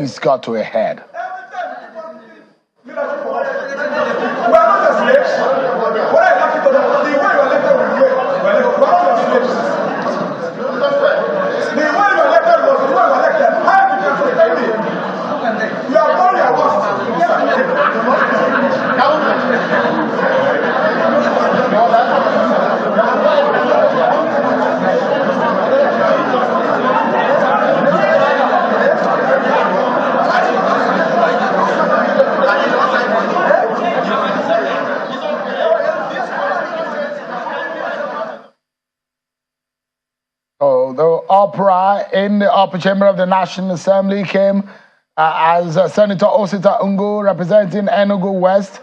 It's got to a head. We are not the slaves. What I like to know, the way you are elected was the way. We are not the slaves. The way you are elected was the way you are elected. How you can protect it? You are all your worst. So the uproar in the upper chamber of the National Assembly came as Senator Osita Ungo, representing Enugu West,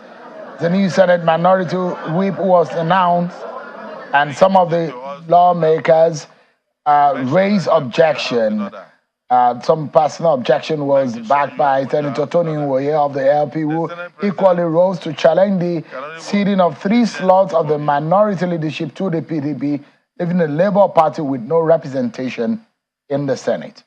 the new Senate Minority Whip was announced, and some of the lawmakers raised objection. Some personal objection was backed by Senator Tony Nwoye of the LP, who equally rose to challenge the ceding of 3 slots of the minority leadership to the PDP, leaving the Labour Party with no representation in the Senate.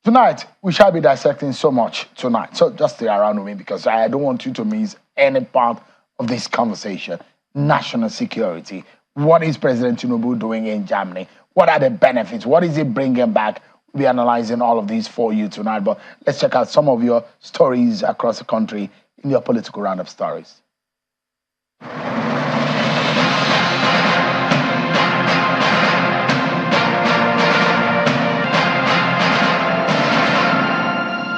Tonight, we shall be dissecting so much tonight. So just stay around with me because I don't want you to miss any part of this conversation. National security. What is President Tinubu doing in Germany? What are the benefits? What is he bringing back? We'll be analyzing all of these for you tonight. But let's check out some of your stories across the country in your political roundup stories.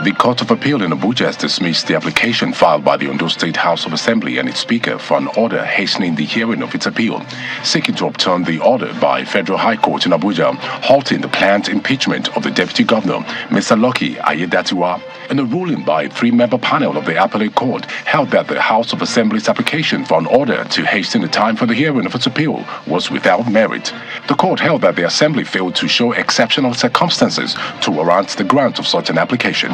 The Court of Appeal in Abuja has dismissed the application filed by the Ondo State House of Assembly and its Speaker for an order hastening the hearing of its appeal, seeking to overturn the order by Federal High Court in Abuja, halting the planned impeachment of the Deputy Governor, Mr. Lucky Ayedatiwa. In a ruling by a 3-member panel of the Appellate Court, held that the House of Assembly's application for an order to hasten the time for the hearing of its appeal was without merit. The court held that the Assembly failed to show exceptional circumstances to warrant the grant of such an application.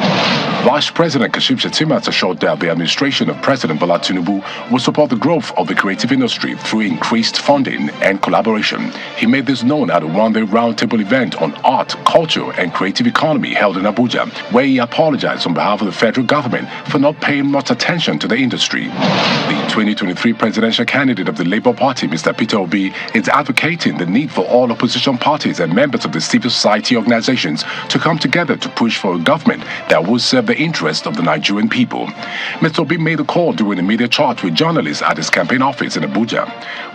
Vice President Kashim Shettima assured that the administration of President Bola Tinubu will support the growth of the creative industry through increased funding and collaboration. He made this known at a one-day roundtable event on art, culture, and creative economy held in Abuja, where he apologized on behalf of the federal government for not paying much attention to the industry. The 2023 presidential candidate of the Labour Party, Mr. Peter Obi, is advocating the need for all opposition parties and members of the civil society organizations to come together to push for a government that will serve the interests of the Nigerian people. Mr. Obi made a call during a media chat with journalists at his campaign office in Abuja.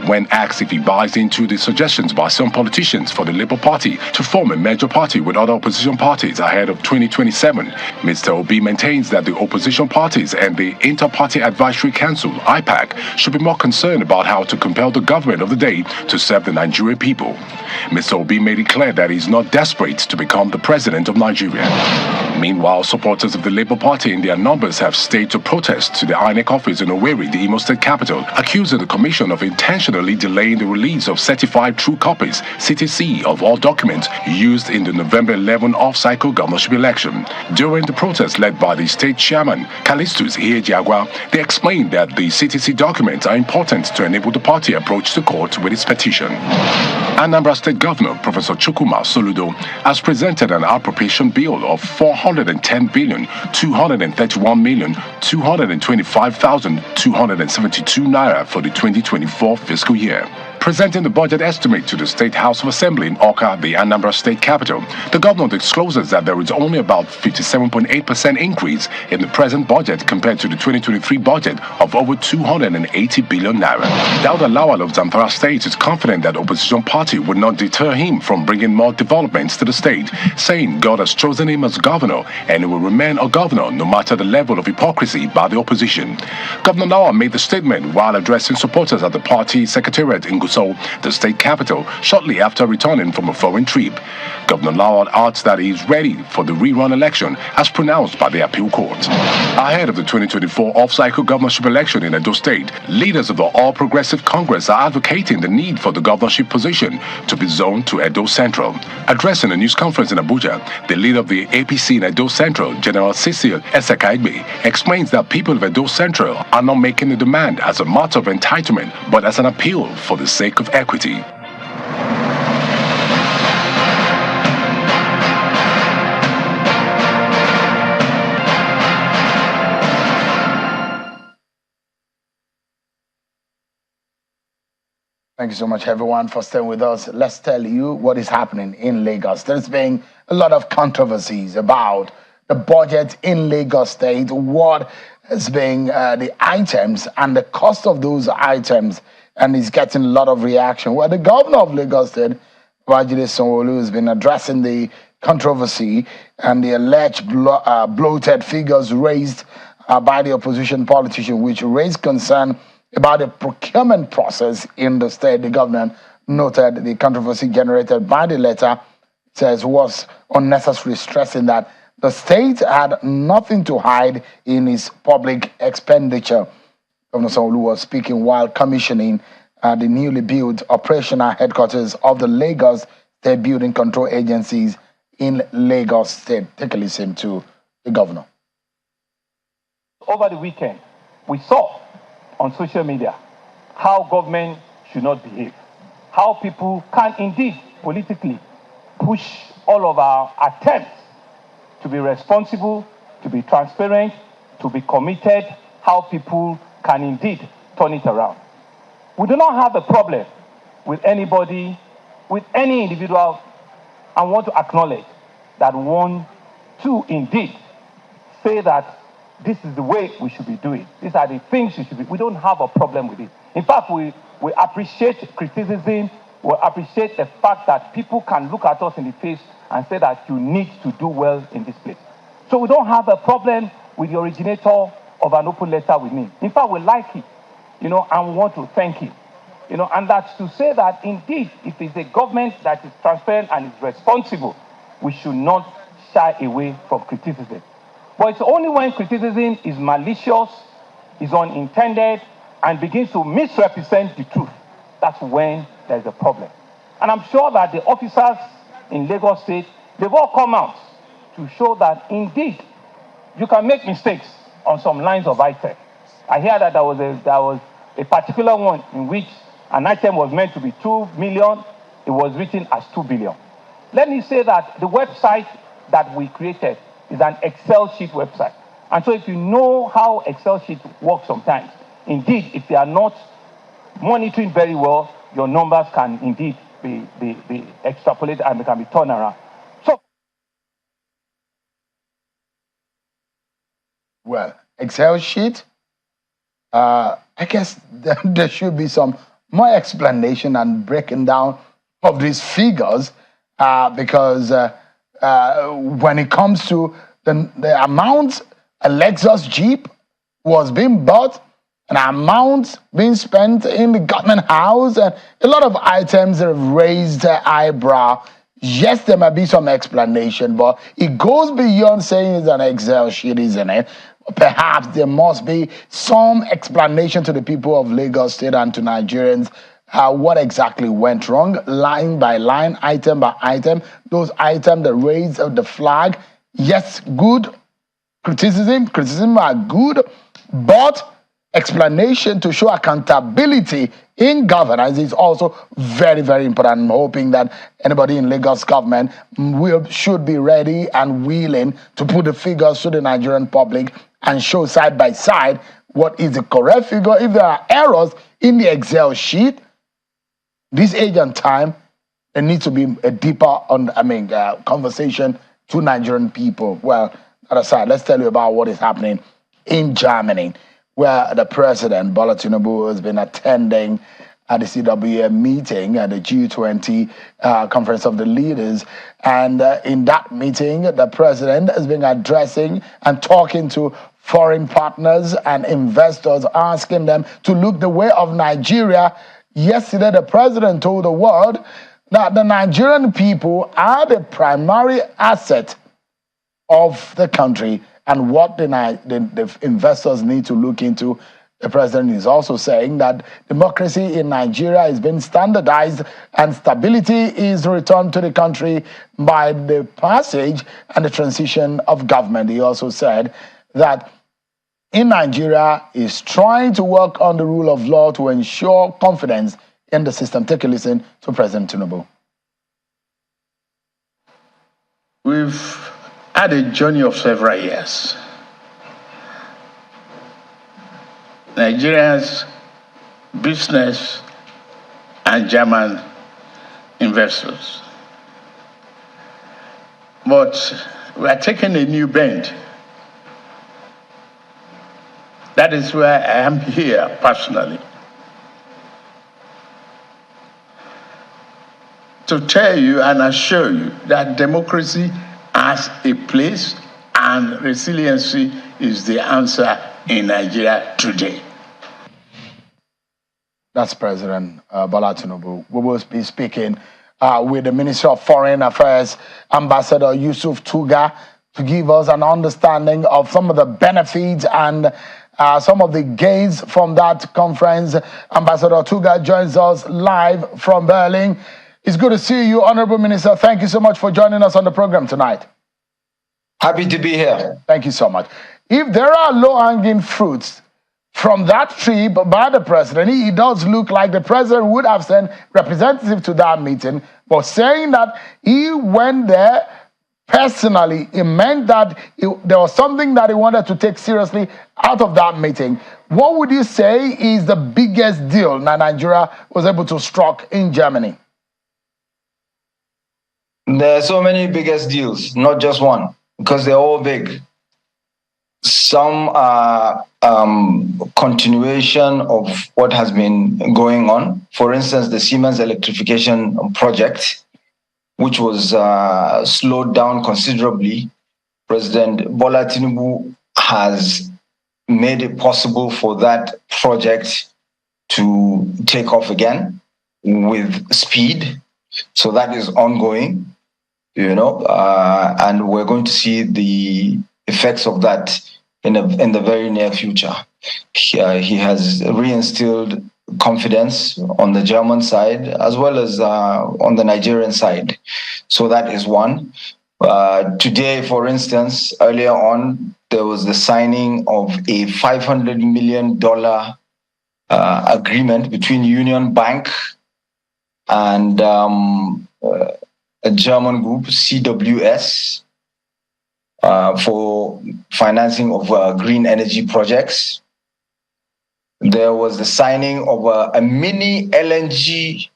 When asked if he buys into the suggestions by some politicians for the Labour Party to form a major party with other opposition parties ahead of 2027, Mr. Obi maintains that the opposition parties and the Inter-Party Advisory Council, IPAC, should be more concerned about how to compel the government of the day to serve the Nigerian people. Mr. Obi made it clear that he's not desperate to become the president of Nigeria. Meanwhile, supporters of the Labour Party in their numbers have staged a protest to the INEC office in Owerri, the Imo State capital, accusing the Commission of intentionally delaying the release of certified true copies, CTC, of all documents used in the November 11 off-cycle governorship election. During the protest led by the state chairman, Callistus Ihejiagwa, they explained that the CTC documents are important to enable the party approach the court with its petition. Anambra State Governor Professor Chukwuma Soludo has presented an appropriation bill of 410,231,225,272 naira for the 2024 fiscal year. Presenting the budget estimate to the State House of Assembly in Awka, the Anambra State capital, the governor discloses that there is only about 57.8% increase in the present budget compared to the 2023 budget of over 280 billion naira. Dauda Lawal of Zamfara State is confident that the opposition party would not deter him from bringing more developments to the state, saying God has chosen him as governor and he will remain a governor no matter the level of hypocrisy by the opposition. Governor Lawal made the statement while addressing supporters at the party secretariat in Gusau, the state capital, shortly after returning from a foreign trip. Governor Lawal adds that he is ready for the rerun election as pronounced by the appeal court. Ahead of the 2024 off-cycle governorship election in Edo State, leaders of the All Progressive Congress are advocating the need for the governorship position to be zoned to Edo Central. Addressing a news conference in Abuja, the leader of the APC in Edo Central, General Cecil Esekaigbe, explains that people of Edo Central are not making the demand as a matter of entitlement, but as an appeal for the sake of equity. Thank you so much, everyone, for staying with us. Let's tell you what is happening in Lagos. There's been a lot of controversies about the budget in Lagos State, what has been the items and the cost of those items, and it's getting a lot of reaction. Well, the governor of Lagos State, Babajide Sanwo-Olu, has been addressing the controversy and the alleged bloated figures raised by the opposition politician, which raised concern about the procurement process in the state. The governor noted the controversy generated by the letter, says, was unnecessary, stressing that the state had nothing to hide in its public expenditure. Governor Sanwo-Olu was speaking while commissioning the newly built operational headquarters of the Lagos State Building Control Agencies in Lagos State. Take a listen to the governor. Over the weekend, we saw on social media how government should not behave, how people can indeed politically push all of our attempts to be responsible, to be transparent, to be committed, how people can indeed turn it around. We do not have a problem with anybody, with any individual, and want to acknowledge that one, two, indeed, say that this is the way we should be doing. These are the things we should be. We don't have a problem with it. In fact, we appreciate criticism. We appreciate the fact that people can look at us in the face and say that you need to do well in this place. So we don't have a problem with the originator of an open letter with me. In fact, we like it, and we want to thank him. And that's to say that indeed, if it's a government that is transparent and is responsible, we should not shy away from criticism. But it's only when criticism is malicious, is unintended, and begins to misrepresent the truth, that's when there's a problem. And I'm sure that the officers in Lagos State, they've all come out to show that indeed you can make mistakes on some lines of items. I hear that there was a particular one in which an item was meant to be 2 million, it was written as 2 billion. Let me say that the website that we created is an Excel sheet website. And so if you know how Excel sheet works sometimes, indeed, if they are not monitoring very well, your numbers can indeed be extrapolated and they can be turned around. So, well, Excel sheet, I guess there should be some more explanation and breaking down of these figures because when it comes to the amount a Lexus Jeep was being bought, an amount being spent in the government house, and a lot of items that have raised their eyebrow. Yes, there might be some explanation, but it goes beyond saying it's an Excel sheet, isn't it? Perhaps there must be some explanation to the people of Lagos State and to Nigerians what exactly went wrong, line by line, item by item. Those items that raised the flag, yes, good. Criticism are good, but explanation to show accountability in governance is also very, very important. I'm hoping that anybody in Lagos government should be ready and willing to put the figures to the Nigerian public and show side by side what is the correct figure. If there are errors in the Excel sheet, this age and time, there needs to be a deeper conversation to Nigerian people. Well, that aside, let's tell you about what is happening in Germany, where the president, Bola Tinubu, has been attending at the CWM meeting at the G20 Conference of the Leaders. And in that meeting, the president has been addressing and talking to foreign partners and investors, asking them to look the way of Nigeria. Yesterday, the president told the world that the Nigerian people are the primary asset of the country and what the investors need to look into. The president is also saying that democracy in Nigeria is being standardized and stability is returned to the country by the passage and the transition of government. He also said that in Nigeria is trying to work on the rule of law to ensure confidence in the system. Take a listen to President Tinubu. We've had a journey of several years. Nigeria's business and German investors. But we are taking a new bend. That is why I am here personally. To tell you and assure you that democracy has a place and resiliency is the answer in Nigeria today. That's President Bola Tinubu. We will be speaking with the Minister of Foreign Affairs, Ambassador Yusuf Tuga, to give us an understanding of some of the benefits and some of the gains from that conference. Ambassador Tuga joins us live from Berlin. It's good to see you, Honorable Minister. Thank you so much for joining us on the program tonight. Happy to be here. Thank you so much. If there are low-hanging fruits from that trip by the president, it does look like the president would have sent representative to that meeting, but saying that he went there personally, it meant that there was something that he wanted to take seriously out of that meeting. What would you say is the biggest deal that Nigeria was able to strike in Germany? There are so many biggest deals, not just one, because they're all big. Some are continuation of what has been going on. For instance, the Siemens electrification project, which was slowed down considerably. President Bola Tinubu has made it possible for that project to take off again with speed. So that is ongoing, and we're going to see the effects of that in the very near future. He has reinstilled confidence on the German side as well as on the Nigerian side. So that is one. Today, for instance, earlier on, there was the signing of a $500 million agreement between Union Bank and a German group, CWS, for financing of green energy projects. There was the signing of a mini LNG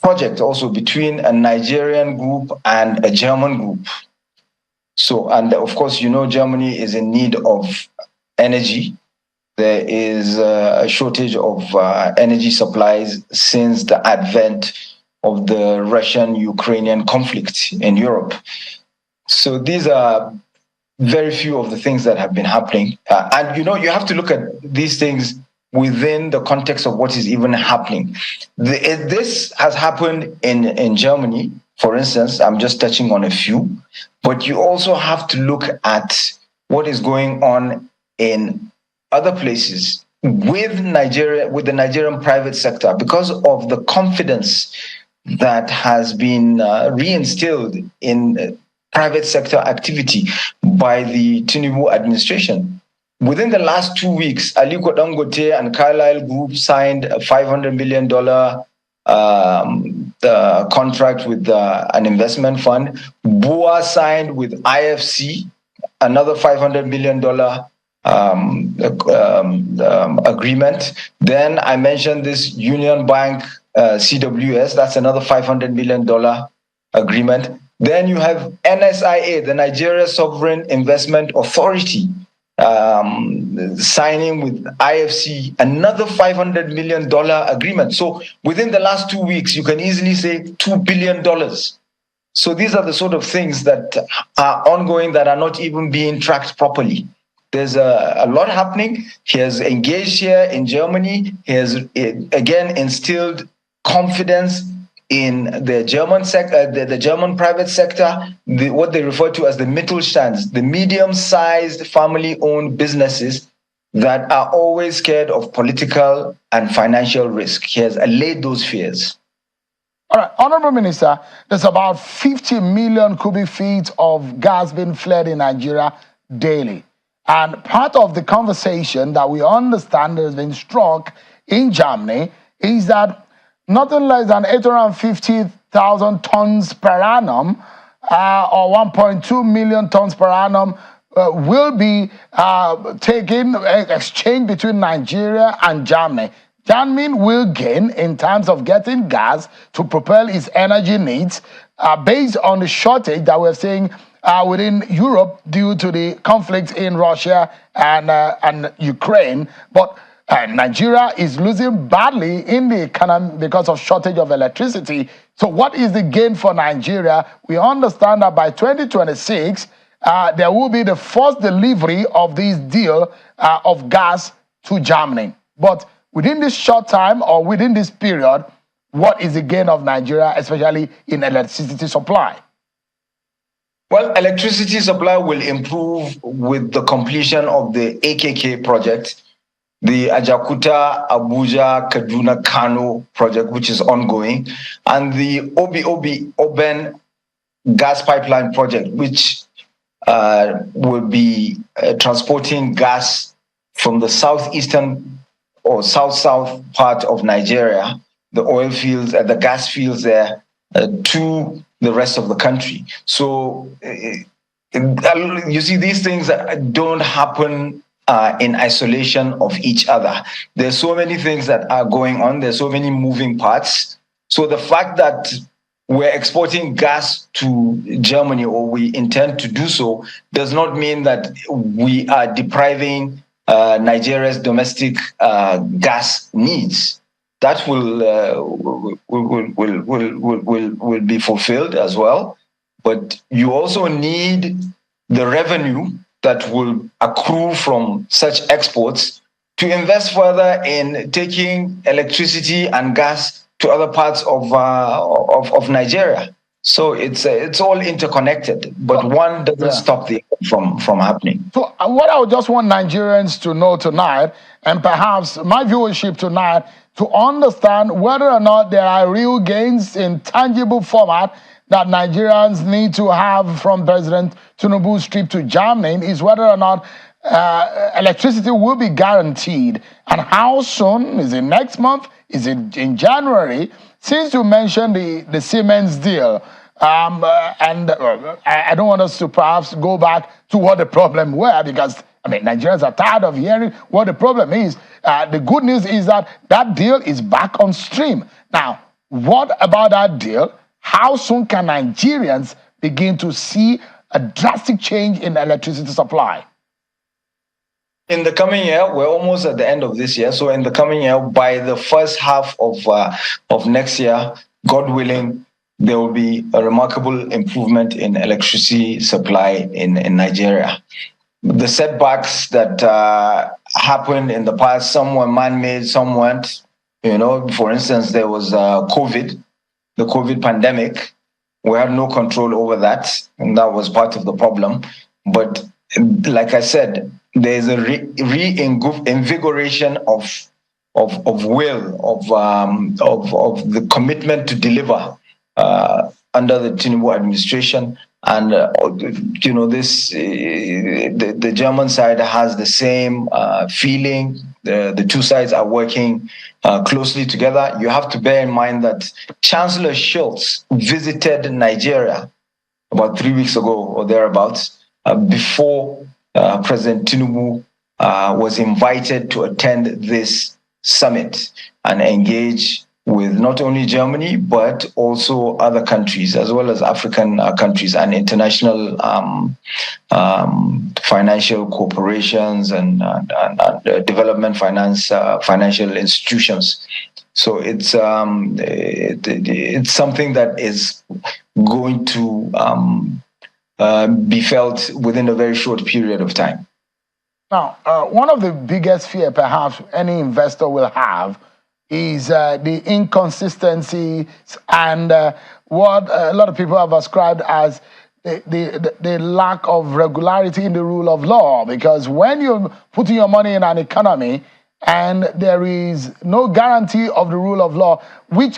project also between a Nigerian group and a German group. So, and of course, Germany is in need of energy. There is a shortage of energy supplies since the advent of the Russian-Ukrainian conflict in Europe. So these are very few of the things that have been happening. And you have to look at these things within the context of what is even happening. This has happened in Germany, for instance. I'm just touching on a few. But you also have to look at what is going on in other places with Nigeria, with the Nigerian private sector, because of the confidence that has been reinstilled in private sector activity by the Tinubu administration. Within the last 2 weeks, Aliko Dangote and Carlyle Group signed a $500 million contract with an investment fund. BUA signed with IFC another $500 million agreement. Then I mentioned this Union Bank CWS, that's another $500 million agreement. Then you have NSIA, the Nigeria Sovereign Investment Authority, signing with IFC another $500 million agreement. So within the last 2 weeks, you can easily say $2 billion. So these are the sort of things that are ongoing that are not even being tracked properly. There's a lot happening. He has engaged here in Germany. He has again instilled confidence in the German the German private sector, what they refer to as the Mittelstand, the medium-sized family-owned businesses that are always scared of political and financial risk. He has allayed those fears. All right, Honorable Minister, there's about 50 million cubic feet of gas being flared in Nigeria daily. And part of the conversation that we understand has been struck in Germany is that nothing less than 850,000 tons per annum or 1.2 million tons per annum will be exchanged between Nigeria and Germany. Germany will gain in terms of getting gas to propel its energy needs based on the shortage that we're seeing within Europe due to the conflict in Russia and Ukraine. But Nigeria is losing badly in the economy because of shortage of electricity. So what is the gain for Nigeria? We understand that by 2026, there will be the first delivery of this deal of gas to Germany. But within this short time or within this period, what is the gain of Nigeria, especially in electricity supply? Well, electricity supply will improve with the completion of the AKK project, the Ajakuta, Abuja, Kaduna, Kano project, which is ongoing, and the Oben gas pipeline project, which will be transporting gas from the southeastern or south-south part of Nigeria, the oil fields, the gas fields there, to the rest of the country. So you see, these things don't happen in isolation of each other. There's so many things that are going on. There's so many moving parts. So the fact that we're exporting gas to Germany, or we intend to do so, does not mean that we are depriving Nigeria's domestic gas needs. That will be fulfilled as well. But you also need the revenue that will accrue from such exports to invest further in taking electricity and gas to other parts of Nigeria. So it's all interconnected, but one doesn't stop the other from happening. So what I would just want Nigerians to know tonight, and perhaps my viewership tonight, to understand whether or not there are real gains in tangible format that Nigerians need to have from President Tinubu's trip to Germany, is whether or not electricity will be guaranteed. And how soon? Is it next month? Is it in January? Since you mentioned the Siemens deal, I don't want us to perhaps go back to what the problem were, because I mean, Nigerians are tired of hearing what the problem is. The good news is that that deal is back on stream. Now, what about that deal? How soon can Nigerians begin to see a drastic change in electricity supply? In the coming year, we're almost at the end of this year. So in the coming year, by the first half of next year, God willing, there will be a remarkable improvement in electricity supply in Nigeria. The setbacks that happened in the past, some were man-made, some weren't. You know, for instance, there was COVID, the COVID pandemic. We had no control over that, and that was part of the problem. But like I said, there's a reinvigoration of will, of the commitment to deliver under the Tinubu administration. And you know, the German side has the same feeling. The two sides are working closely together. You have to bear in mind that Chancellor Schultz visited Nigeria about 3 weeks ago or thereabouts, before President Tinubu was invited to attend this summit and engage with not only Germany, but also other countries, as well as African countries and international financial corporations and development finance, financial institutions. So it's something that is going to be felt within a very short period of time. Now, one of the biggest fear perhaps any investor will have is the inconsistencies and what a lot of people have ascribed as the lack of regularity in the rule of law. Because when you're putting your money in an economy and there is no guarantee of the rule of law, which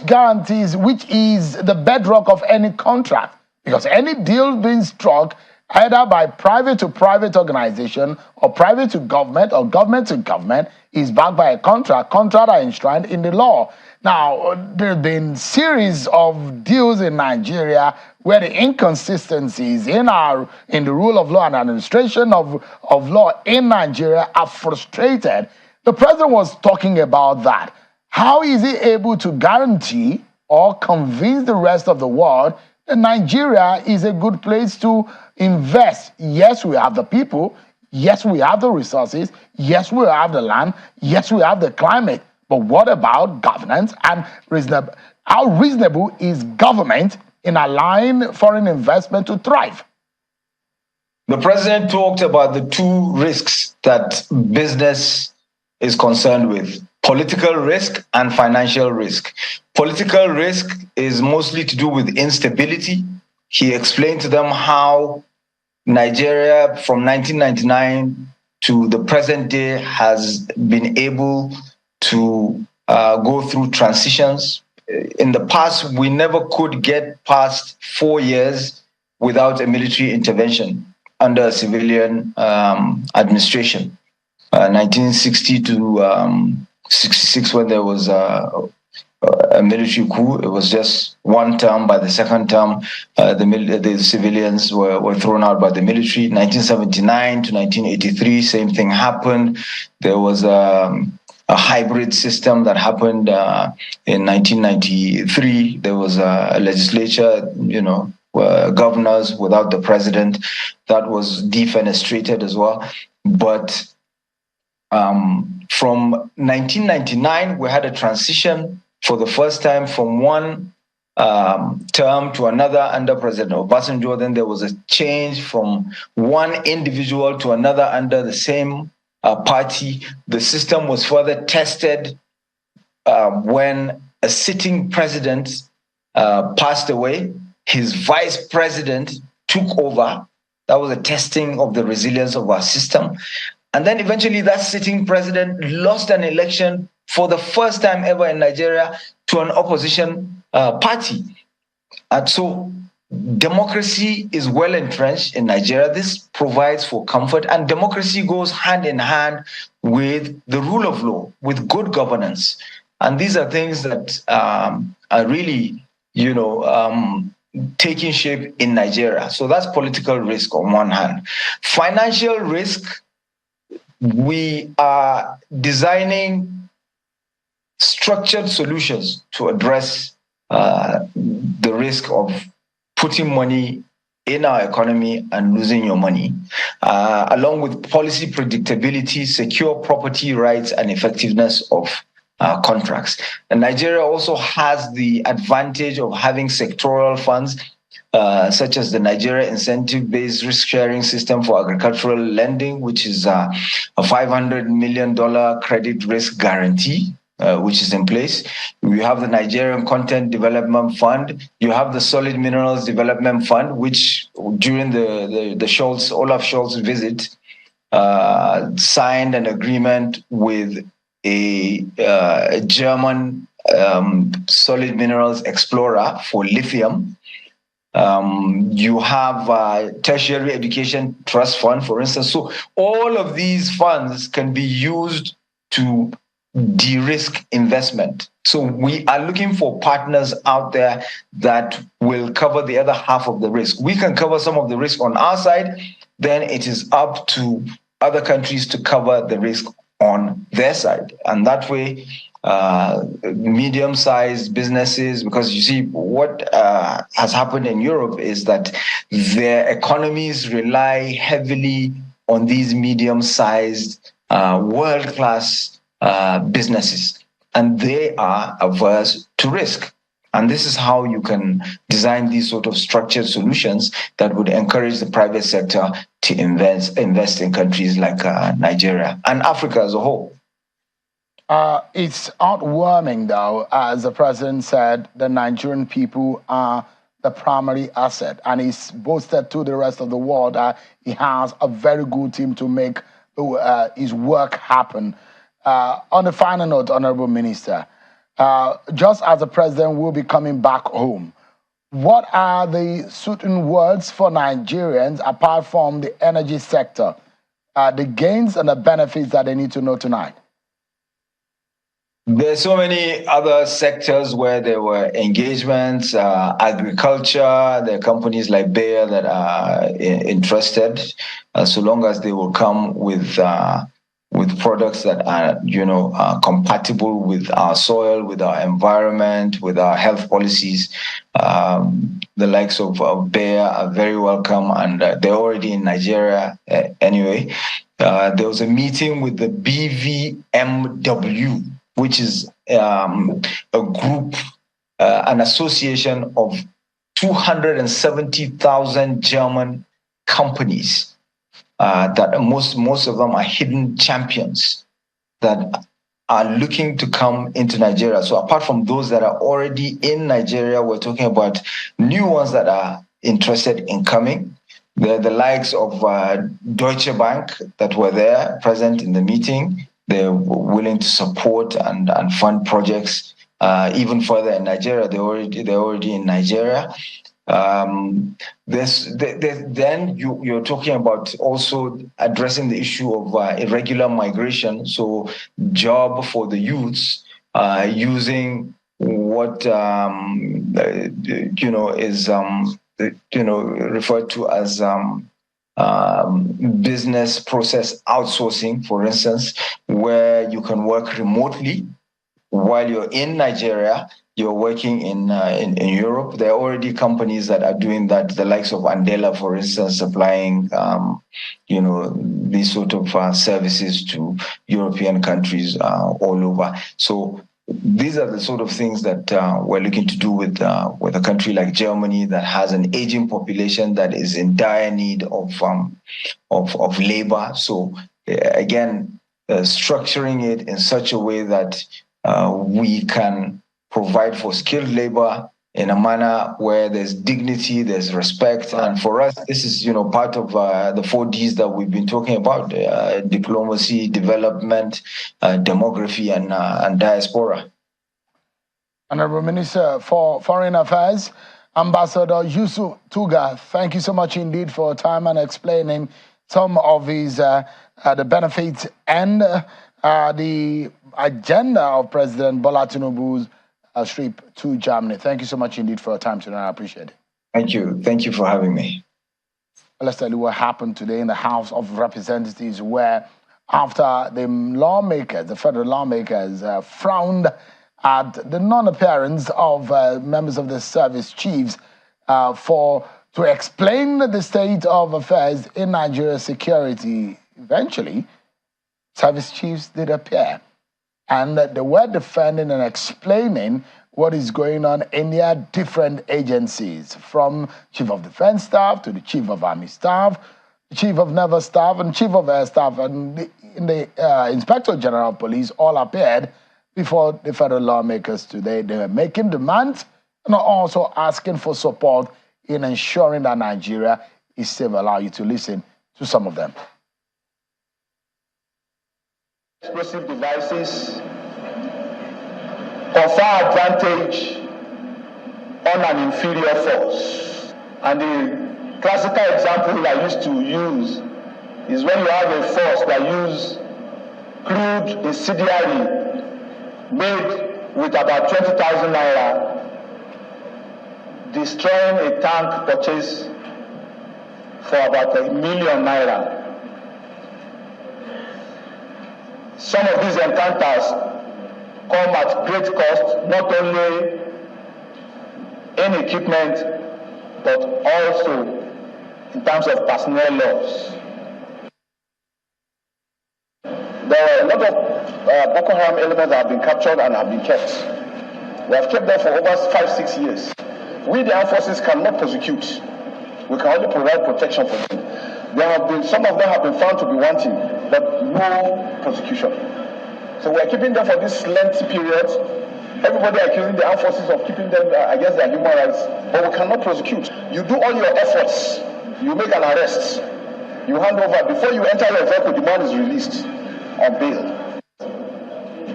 is the bedrock of any contract. Because any deal being struck either by private to private organization or private to government or government to government is backed by a contract are enshrined in the law. Now, there have been series of deals in Nigeria where the inconsistencies in the rule of law and administration of law in Nigeria are frustrated. The president was talking about that. how is he able to guarantee or convince the rest of the world that Nigeria is a good place to invest? Yes, we have the people. Yes, we have the resources. Yes, we have the land. Yes, we have the climate. But what about governance and reasonable? How reasonable is government in allowing foreign investment to thrive? The president talked about the two risks that business is concerned with: political risk and financial risk. Political risk is mostly to do with instability. He explained to them how Nigeria from 1999 to the present day has been able to go through transitions. In the past, we never could get past 4 years without a military intervention under a civilian administration. 1960 to 66, when there was a military coup, it was just one term. By the second term, the civilians were thrown out by the military. 1979 to 1983, same thing happened. There was a hybrid system that happened in 1993. There was a legislature, governors without the president. That was defenestrated as well. But from 1999, we had a transition for the first time from one term to another under President Obasanjo. Then there was a change from one individual to another under the same party. The system was further tested when a sitting president passed away. His vice president took over. That was a testing of the resilience of our system. And then eventually that sitting president lost an election for the first time ever in Nigeria to an opposition party. And so democracy is well entrenched in Nigeria. This provides for comfort, and democracy goes hand in hand with the rule of law, with good governance. And these are things that are really, taking shape in Nigeria. So that's political risk on one hand. Financial risk, we are designing structured solutions to address the risk of putting money in our economy and losing your money, along with policy predictability, secure property rights, and effectiveness of contracts. And Nigeria also has the advantage of having sectoral funds, such as the Nigeria Incentive-Based Risk-Sharing System for Agricultural Lending, which is a $500 million credit risk guarantee, which is in place. You have the Nigerian Content Development Fund. You have the Solid Minerals Development Fund, which during the Olaf Scholz visit, signed an agreement with a German solid minerals explorer for lithium. You have tertiary education trust fund, for instance. So all of these funds can be used to de-risk investment. So we are looking for partners out there that will cover the other half of the risk. We can cover some of the risk on our side. Then it is up to other countries to cover the risk on their side. And that way, medium-sized businesses, because you see what has happened in Europe is that their economies rely heavily on these medium-sized, world-class businesses, and they are averse to risk. And this is how you can design these sort of structured solutions that would encourage the private sector to invest in countries like Nigeria and Africa as a whole. It's heartwarming, though, as the president said, the Nigerian people are the primary asset, and he's boasted to the rest of the world that he has a very good team to make his work happen. On the final note, Honorable Minister, just as the president will be coming back home, what are the certain words for Nigerians apart from the energy sector, the gains and the benefits that they need to know tonight? There's so many other sectors where there were engagements, agriculture. There are companies like Bayer that are interested, so long as they will come with products that are, compatible with our soil, with our environment, with our health policies. The likes of Bayer are very welcome, and they're already in Nigeria anyway. There was a meeting with the BVMW, which is a group, an association of 270,000 German companies. That most of them are hidden champions that are looking to come into Nigeria. So apart from those that are already in Nigeria, we're talking about new ones that are interested in coming. The likes of Deutsche Bank that were there present in the meeting. They're willing to support and fund projects even further in Nigeria. They're already in Nigeria. Then you're talking about also addressing the issue of irregular migration. So job for the youths using what is referred to as business process outsourcing, for instance, where you can work remotely while you're in Nigeria. You're working in Europe. There are already companies that are doing that. The likes of Andela, for instance, supplying these sort of services to European countries all over. So these are the sort of things that we're looking to do with a country like Germany that has an aging population that is in dire need of labor. So again, structuring it in such a way that we can provide for skilled labor in a manner where there's dignity, there's respect. And for us, this is, part of the 4 Ds that we've been talking about, diplomacy, development, demography, and diaspora. Honorable Minister for Foreign Affairs, Ambassador Yusuf Tuga, thank you so much indeed for your time and explaining some of these, the benefits and the agenda of President Bola Tinubu's trip to Germany. Thank you so much indeed for your time today. I appreciate it. Thank you. Thank you for having me. Let's tell you what happened today in the House of Representatives, where after the lawmakers, the federal lawmakers, frowned at the non-appearance of members of the service chiefs to explain the state of affairs in Nigeria's security. Eventually, service chiefs did appear. And they were defending and explaining what is going on in their different agencies, from Chief of Defense Staff to the Chief of Army Staff, the Chief of Naval Staff, and Chief of Air Staff, and the Inspector General of Police all appeared before the federal lawmakers today. They were making demands and also asking for support in ensuring that Nigeria is safe. Allow you to listen to some of them. Explosive devices confer advantage on an inferior force. And the classical example I used to use is when you have a force that use crude incendiary made with about 20,000 naira, destroying a tank purchased for about 1 million naira. Some of these encounters come at great cost, not only in equipment, but also in terms of personnel loss. There are a lot of Boko Haram elements that have been captured and have been kept. We have kept them for over 5-6 years. We, the armed forces, cannot prosecute. We can only provide protection for them. Some of them have been found to be wanting, but no prosecution. So we're keeping them for this lengthy period. Everybody accusing the armed forces of keeping them against their human rights, but we cannot prosecute. You do all your efforts. You make an arrest. You hand over. Before you enter your vehicle, the man is released on bail.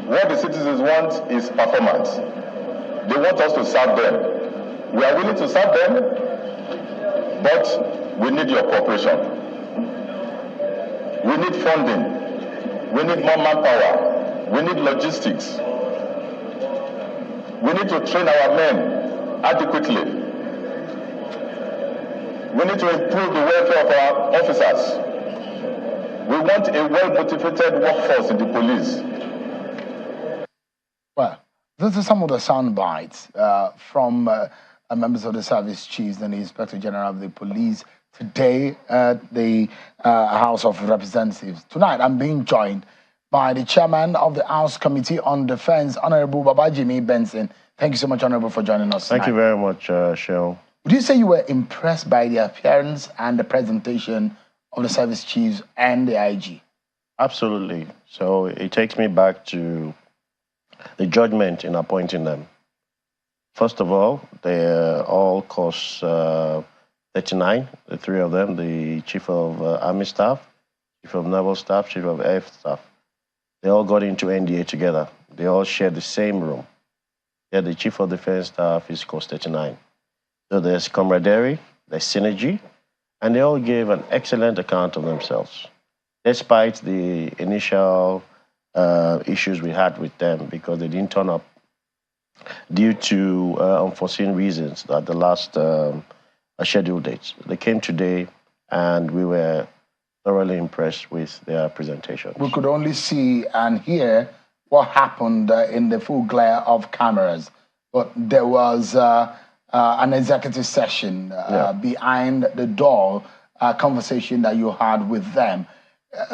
What the citizens want is performance. They want us to serve them. We are willing to serve them, but we need your cooperation. We need funding. We need more manpower. We need logistics. We need to train our men adequately. We need to improve the welfare of our officers. We want a well-motivated workforce in the police. Well, these are some of the sound bites from members of the service chiefs and the Inspector General of the Police today at the House of Representatives. Tonight, I'm being joined by the chairman of the House Committee on Defense, Honorable Babajimi Benson. Thank you so much, Honorable, for joining us tonight. Thank you very much, Cheryl. Would you say you were impressed by the appearance and the presentation of the service chiefs and the IG? Absolutely. So it takes me back to the judgment in appointing them. First of all, they all cost 39, the three of them, the Chief of Army Staff, Chief of Naval Staff, Chief of Air Staff. They all got into NDA together. They all shared the same room. Yeah, the Chief of Defense Staff is cost 39. So there's camaraderie, there's synergy, and they all gave an excellent account of themselves, despite the initial issues we had with them because they didn't turn up due to unforeseen reasons at the last scheduled dates. They came today, and we were thoroughly impressed with their presentations. We could only see and hear what happened in the full glare of cameras, but there was an executive session behind the door, conversation that you had with them.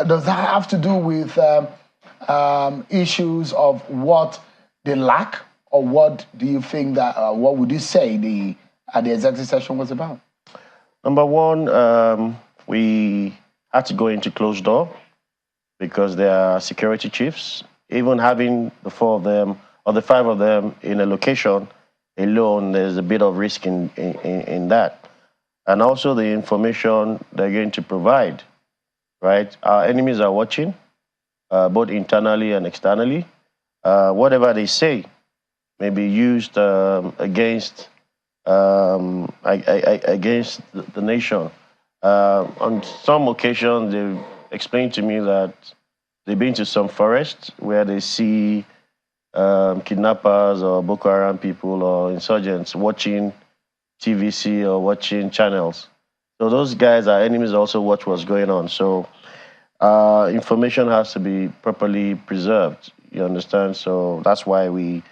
Does that have to do with issues of what they lack, or what do you think that, what would you say the executive session was about? Number one, we had to go into closed door because they are security chiefs. Even having the four of them or the five of them in a location alone, there's a bit of risk in that. And also the information they're going to provide, right? Our enemies are watching, both internally and externally. Whatever they say may be used against the nation. On some occasions, they've explained to me that they've been to some forests where they see kidnappers or Boko Haram people or insurgents watching TVC or watching channels. So those guys, our enemies, also watch what's going on. So information has to be properly preserved, you understand? So that's why the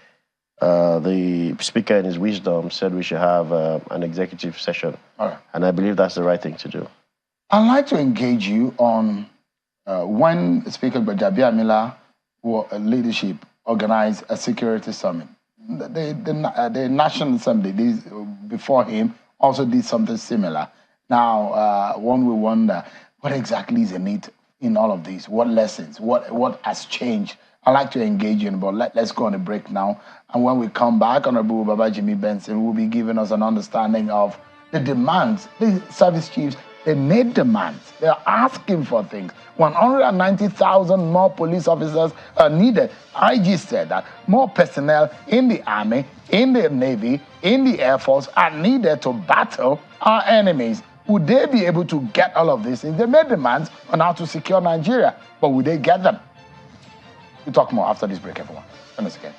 speaker in his wisdom said we should have an executive session. All right. And I believe that's the right thing to do. I'd like to engage you on when Speaker Gbajabiamila leadership organized a security summit. The National Assembly, before him, also did something similar. Now, one will wonder, what exactly is the need in all of this? What lessons? What has changed? I'd like to engage you, but let's go on a break now. And when we come back, Honorable Babajimi Benson will be giving us an understanding of the demands. The service chiefs, they made demands. They're asking for things. 190,000 more police officers are needed. IG said that more personnel in the Army, in the Navy, in the Air Force are needed to battle our enemies. Would they be able to get all of these things? They made demands on how to secure Nigeria, but would they get them? We'll talk more after this break, everyone. Join us again.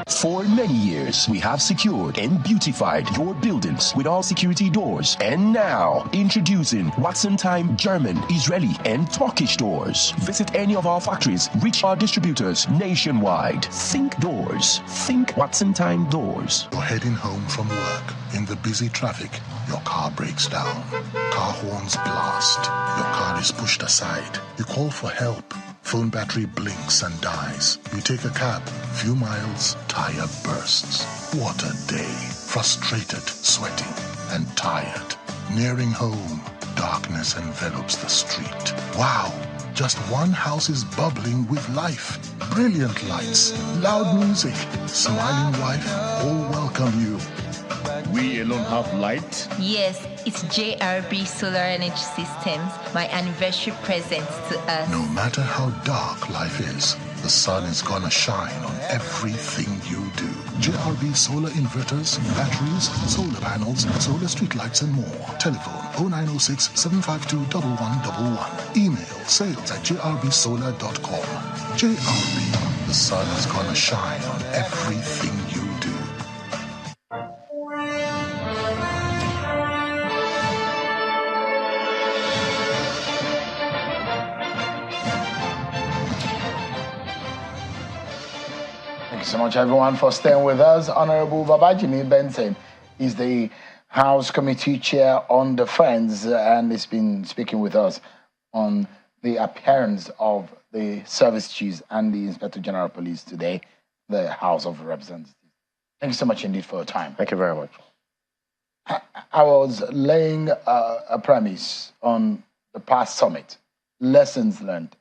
For many years, we have secured and beautified your buildings with all security doors. And now, introducing Watson Time German, Israeli, and Turkish doors. Visit any of our factories, reach our distributors nationwide. Think doors. Think Watson Time doors. You're heading home from work. In the busy traffic, your car breaks down. Car horns blast. Your car is pushed aside. You call for help. Phone battery blinks and dies. You take a cab. Few miles, tire bursts. What a day. Frustrated, sweating, and tired. Nearing home, darkness envelops the street. Wow! Just one house is bubbling with life. Brilliant lights, loud music, smiling wife, all welcome you. We alone have light. Yes, it's JRB Solar Energy Systems, my anniversary present to us. No matter how dark life is, the sun is gonna shine on everything you do. JRB solar inverters, batteries, solar panels, solar streetlights, and more. Telephone 0906 752 1111. Email sales@jrbsolar.com. JRB, the sun is gonna shine on everything you do. you so much, everyone, for staying with us. Honorable Babajimi Benson is the House Committee Chair on Defense, and he's been speaking with us on the appearance of the service chiefs and the Inspector General of Police today, the House of Representatives. Thank you so much indeed for your time. Thank you very much. I was laying a premise on the past summit, lessons learned.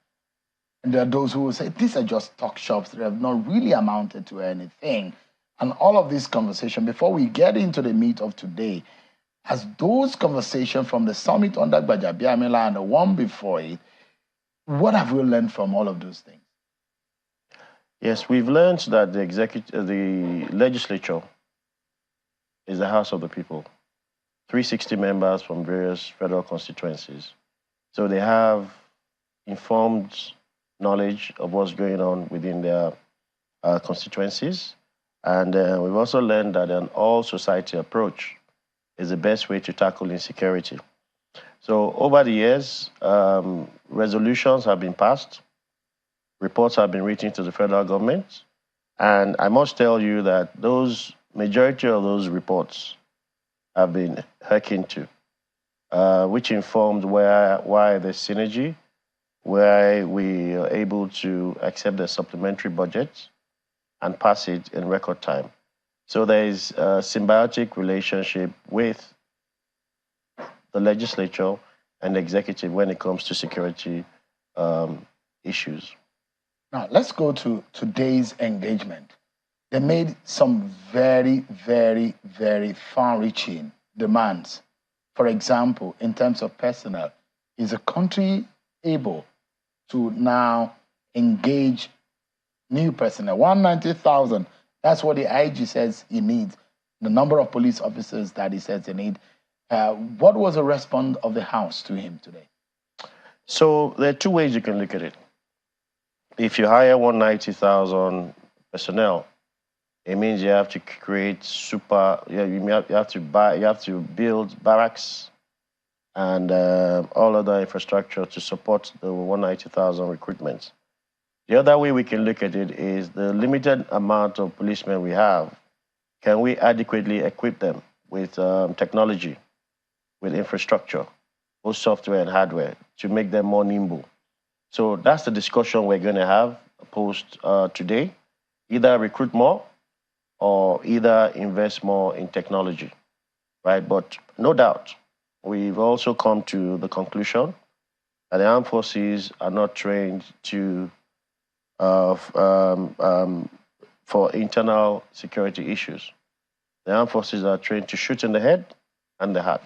And there are those who will say, these are just talk shops that have not really amounted to anything. And all of this conversation, before we get into the meat of today, as those conversations from the summit under Gbajabiamila and the one before it, what have we learned from all of those things? Yes, we've learned that the legislature is the House of the People. 360 members from various federal constituencies. So they have informed knowledge of what's going on within their constituencies. And we've also learned that an all-society approach is the best way to tackle insecurity. So over the years, resolutions have been passed, reports have been written to the federal government, and I must tell you that majority of those reports have been hearkened to, which informed why the synergy, why we are able to accept the supplementary budget and pass it in record time. So there is a symbiotic relationship with the legislature and the executive when it comes to security issues. Now, let's go to today's engagement. They made some very, very, very far-reaching demands. For example, in terms of personnel, is the country able to now engage new personnel? 190,000, that's what the IG says he needs, the number of police officers that he says he needs. What was the response of the House to him today? So there are two ways you can look at it. If you hire 190,000 personnel, it means you have to create you have to build barracks and all other infrastructure to support the 190,000 recruitments. The other way we can look at it is the limited amount of policemen we have. Can we adequately equip them with technology, with infrastructure, both software and hardware, to make them more nimble? So that's the discussion we're going to have post today. Either recruit more or either invest more in technology, right? But no doubt, we've also come to the conclusion that the armed forces are not trained for internal security issues. The armed forces are trained to shoot in the head and the heart,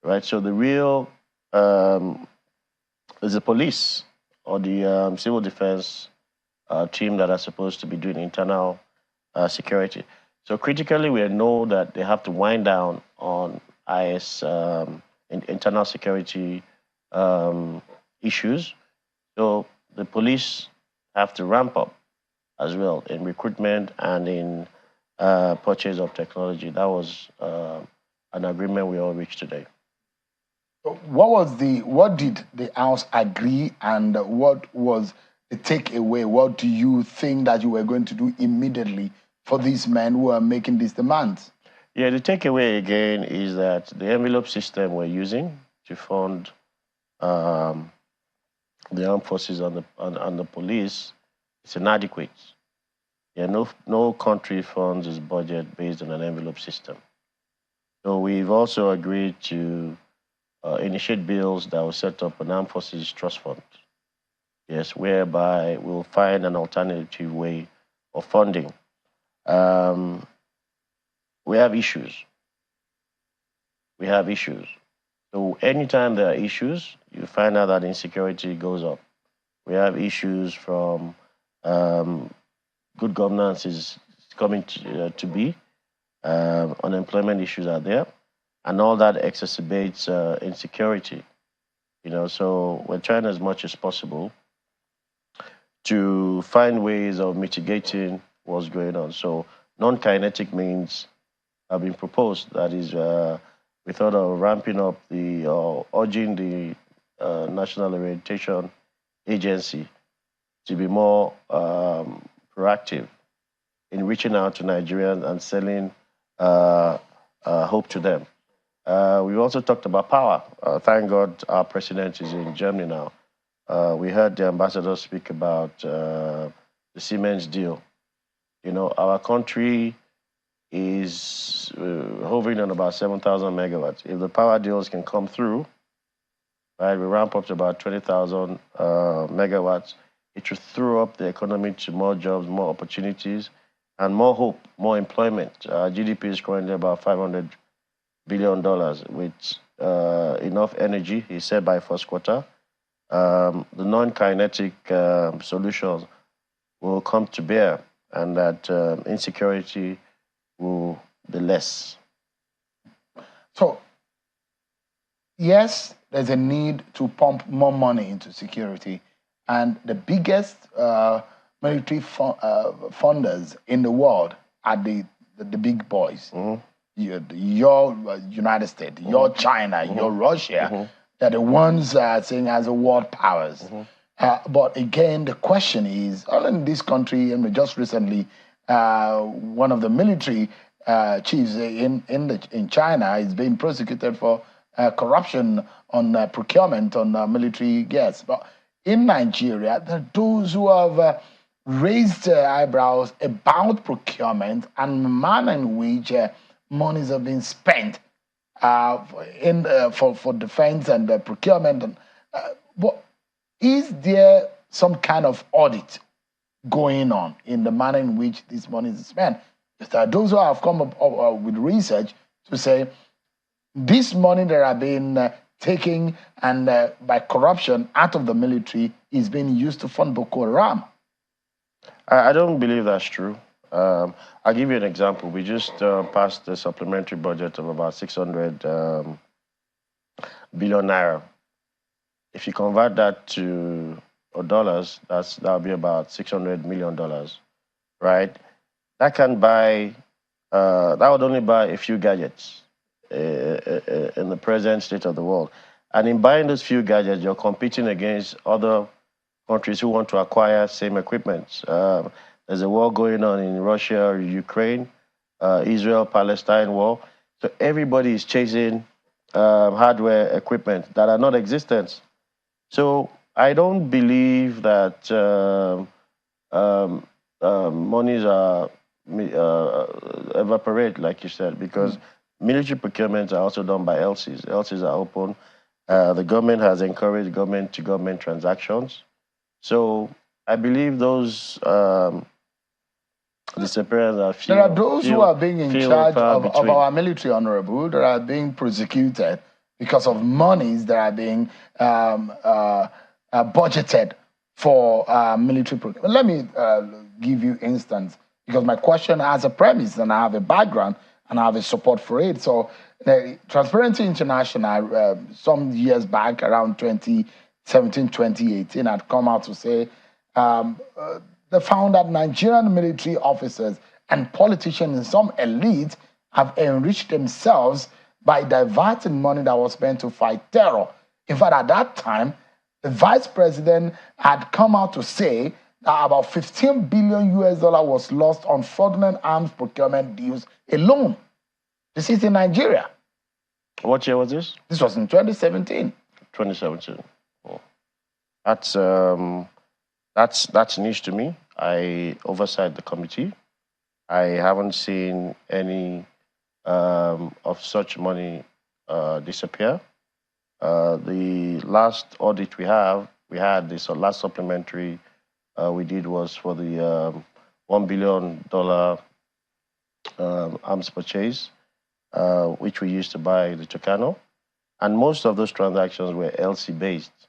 right? So the real is the police or the civil defense team that are supposed to be doing internal security. So critically, we know that they have to wind down on internal security issues. So the police have to ramp up as well in recruitment and in purchase of technology. That was an agreement we all reached today. What did the House agree, and what was the takeaway? What do you think that you were going to do immediately for these men who are making these demands? Yeah, the takeaway again is that the envelope system we're using to fund the armed forces and the police is inadequate. Yeah, no country funds its budget based on an envelope system. So we've also agreed to initiate bills that will set up an armed forces trust fund. Yes, whereby we'll find an alternative way of funding. We have issues. So anytime there are issues, you find out that insecurity goes up. We have issues from good governance is coming to be. Unemployment issues are there, and all that exacerbates insecurity. So we're trying as much as possible to find ways of mitigating what's going on. So non-kinetic means have been proposed. That is, we thought of ramping up urging the National Orientation Agency to be more proactive in reaching out to Nigerians and selling hope to them. We also talked about power. Thank God our president is in Germany now. We heard the ambassador speak about the Siemens deal. You know, our country is hovering on about 7,000 megawatts. If the power deals can come through, right, we ramp up to about 20,000 megawatts, it will throw up the economy to more jobs, more opportunities, and more hope, more employment. GDP is currently about $500 billion with enough energy, he said, by first quarter. The non-kinetic solutions will come to bear, and that insecurity will be less. So, yes, there's a need to pump more money into security, and the biggest military funders in the world are the big boys. Mm-hmm. Your United States, Mm-hmm. your China, Mm-hmm. your Russia. Mm-hmm. They're the ones saying as a world powers. Mm-hmm. But again, the question is, all in this country, and just recently, one of the military chiefs in China is being prosecuted for corruption on procurement on military gears. But in Nigeria, there are those who have raised eyebrows about procurement and the manner in which monies are being spent for defense and procurement. But is there some kind of audit going on in the manner in which this money is spent? There are those who have come up with research to say this money that are being taken and by corruption out of the military is being used to fund Boko Haram. I don't believe that's true. I'll give you an example. We just passed a supplementary budget of about 600 billion naira. If you convert that to dollars, that'll be about $600 million, right? That can buy, that would only buy a few gadgets in the present state of the world. And in buying those few gadgets, you're competing against other countries who want to acquire same equipment. There's a war going on in Russia, Ukraine, Israel-Palestine war. So everybody is chasing hardware equipment that are not existent. So I don't believe that monies are evaporate, like you said, because military procurements are also done by LCs. LCs are open. The government has encouraged government-to-government transactions. So I believe those disappearances are few. There are those who are being in charge of our military, Honorable, that are being prosecuted because of monies that are being budgeted for military procurement. Let me give you instance, because my question has a premise and I have a background and I have a support for it. So Transparency International, some years back, around 2017, 2018, had come out to say they found that Nigerian military officers and politicians and some elites have enriched themselves by diverting money that was spent to fight terror. In fact, at that time, the vice president had come out to say that about $15 billion was lost on fraudulent arms procurement deals alone. This is in Nigeria. What year was this? This was in 2017. 2017. Oh. That's news to me. I oversight the committee. I haven't seen any of such money disappear. The last audit we had this last supplementary we did was for the $1 billion arms purchase, which we used to buy the Tucano. And most of those transactions were LC based.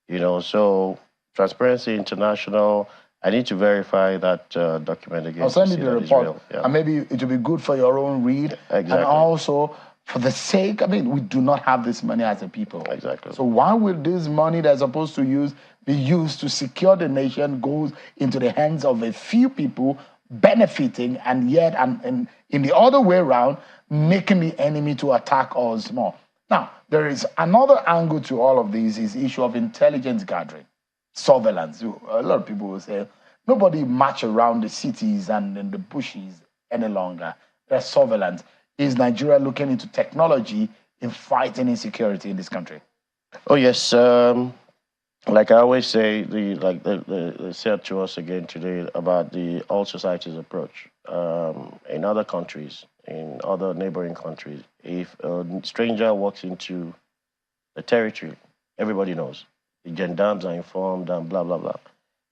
You know, so Transparency International, I need to verify that document again. I'll send you the report. Yeah. And maybe it will be good for your own read. Exactly. And also, for the sake, I mean, we do not have this money as a people. Exactly. So why will this money that's supposed to be used to secure the nation goes into the hands of a few people benefiting, and yet and in the other way around, making the enemy to attack us more? Now, there is another angle to all of this, is issue of intelligence gathering, surveillance. A lot of people will say Nobody march around the cities and in the bushes any longer. There's surveillance. Is Nigeria looking into technology in fighting insecurity in this country? Oh yes, like I always say, they said to us again today about the all societies approach. In other countries, in other neighboring countries, if a stranger walks into the territory, everybody knows. The gendarmes are informed and blah blah blah.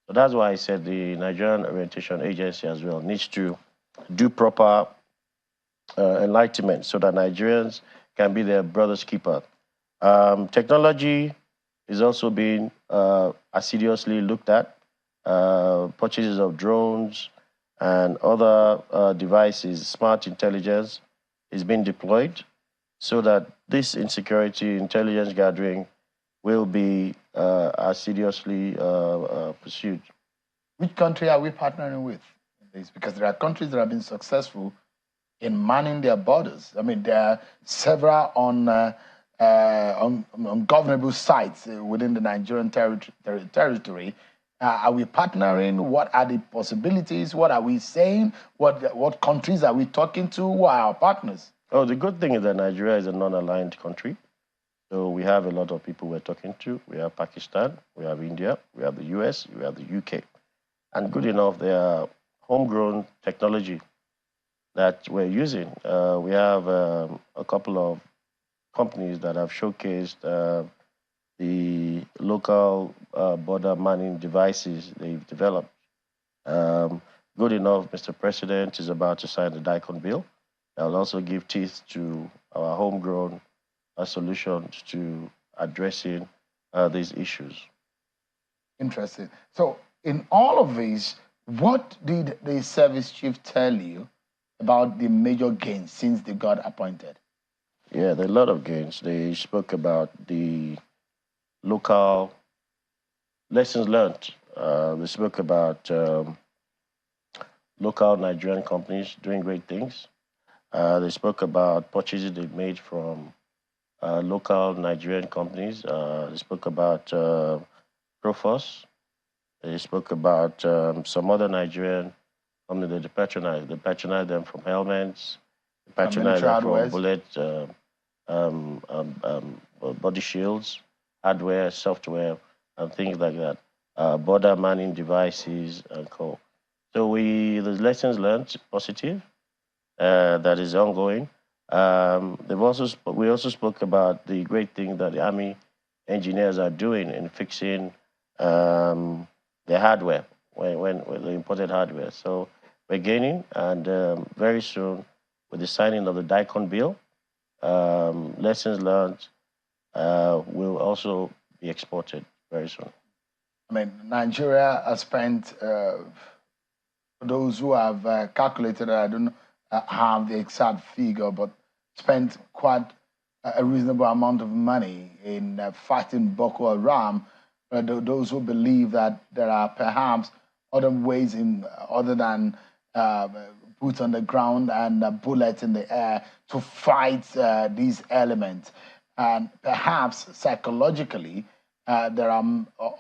So that's why I said the Nigerian Orientation Agency as well needs to do proper enlightenment so that Nigerians can be their brother's keeper. Technology is also being assiduously looked at. Purchases of drones and other devices, smart intelligence is being deployed so that this insecurity intelligence gathering will be assiduously pursued. Which country are we partnering with in this? Because there are countries that have been successful in manning their borders. I mean, there are several ungovernable sites within the Nigerian territory. Are we partnering? What are the possibilities? What are we saying? What countries are we talking to? Who are our partners? Oh, the good thing is that Nigeria is a non-aligned country. So we have a lot of people we're talking to. We have Pakistan, we have India, we have the US, we have the UK. And good enough, they are homegrown technology that we're using. We have a couple of companies that have showcased the local border manning devices they've developed. Good enough, Mr. President is about to sign the DICON bill. That will also give teeth to our homegrown solutions to addressing these issues. Interesting. So in all of these, what did the service chief tell you about the major gains since they got appointed? Yeah, there are a lot of gains. They spoke about the local lessons learned. They spoke about local Nigerian companies doing great things. They spoke about purchases they made from local Nigerian companies. They spoke about Profos. They spoke about some other Nigerian companies that they patronize. They patronize them from helmets, they patronize them from bullet, body shields, hardware, software, and things like that. Border manning devices and co. So the lessons learned positive. That is ongoing. We also spoke about the great thing that the Army engineers are doing in fixing the hardware when the imported hardware. So we're gaining, and very soon, with the signing of the DICON bill, lessons learned will also be exported very soon. I mean, Nigeria has spent, those who have calculated, I don't have the exact figure, but spent quite a reasonable amount of money in fighting Boko Haram. Those who believe that there are perhaps other ways other than boots on the ground and bullets in the air to fight these elements. And perhaps psychologically, there are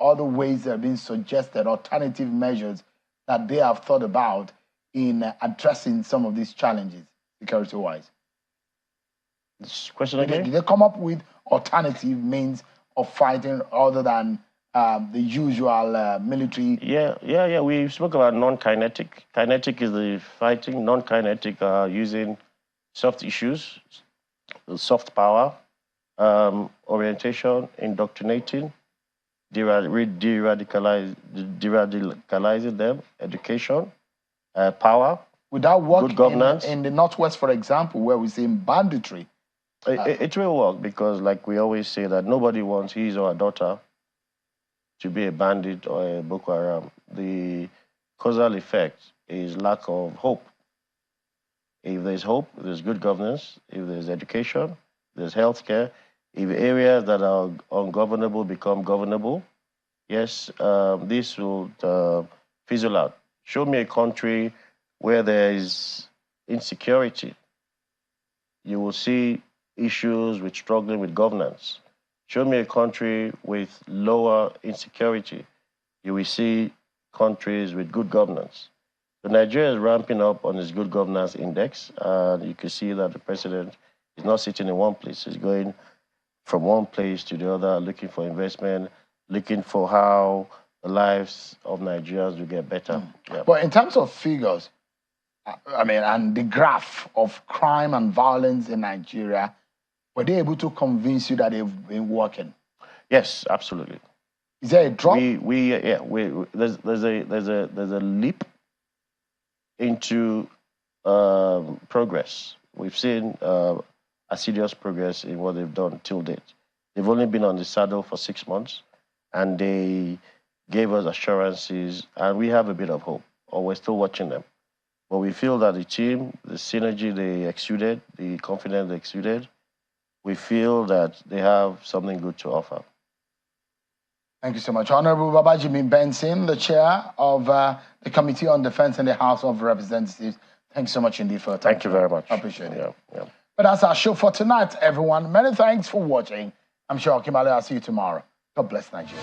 other ways that are being suggested, alternative measures that they have thought about in addressing some of these challenges, security-wise. This question again? Did they come up with alternative means of fighting other than the usual military? Yeah. We spoke about non-kinetic. Kinetic is the fighting. Non-kinetic are using soft issues, soft power, orientation, indoctrinating, de-radicalizing them, education, power, Without work good governance. In the Northwest, for example, where we see banditry. It will work because, like we always say, that nobody wants his or her daughter to be a bandit or a Boko Haram. The causal effect is lack of hope. If there's hope, there's good governance. If there's education, there's healthcare. If areas that are ungovernable become governable, yes, this will fizzle out. Show me a country where there is insecurity. You will see issues with struggling with governance. Show me a country with lower insecurity. You will see countries with good governance. So Nigeria is ramping up on its good governance index, and you can see that the president is not sitting in one place. He's going from one place to the other, looking for investment, looking for how the lives of Nigerians will get better. Yeah. But in terms of figures, I mean, and the graph of crime and violence in Nigeria, were they able to convince you that they've been working? Yes, absolutely. Is there a drop? There's a leap into progress. We've seen assiduous progress in what they've done till date. They've only been on the saddle for 6 months, and they gave us assurances, and we have a bit of hope, or we're still watching them. But we feel that the team, the synergy they exuded, the confidence they exuded, we feel that they have something good to offer. Thank you so much. Honorable Babajimi Benson, the chair of the Committee on Defense in the House of Representatives. Thanks so much indeed for your time. Thank you very much. I appreciate it. Yeah. But that's our show for tonight, everyone. Many thanks for watching. I'm sure Kimale, I'll see you tomorrow. God bless Nigeria.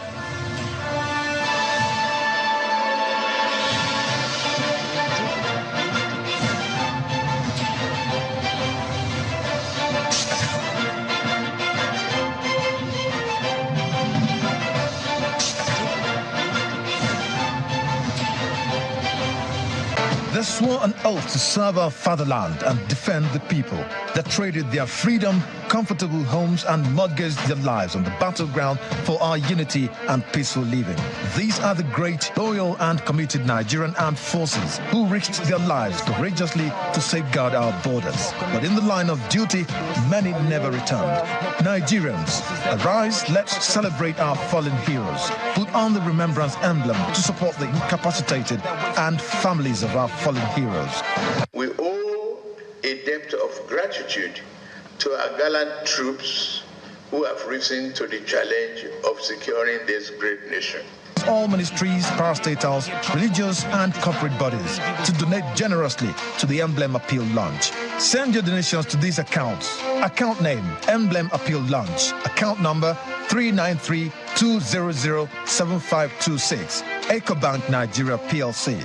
They swore an oath to serve our fatherland and defend the people. They traded their freedom, comfortable homes, and mortgaged their lives on the battleground for our unity and peaceful living. These are the great, loyal, and committed Nigerian armed forces who risked their lives courageously to safeguard our borders. But in the line of duty, many never returned. Nigerians, arise, let's celebrate our fallen heroes. Put on the remembrance emblem to support the incapacitated and families of our fallen heroes. We owe a debt of gratitude to our gallant troops who have risen to the challenge of securing this great nation. All ministries, parastatals, religious and corporate bodies to donate generously to the Emblem Appeal Launch. Send your donations to these accounts. Account name, Emblem Appeal Launch. Account number 393-200-7526. EcoBank Nigeria PLC.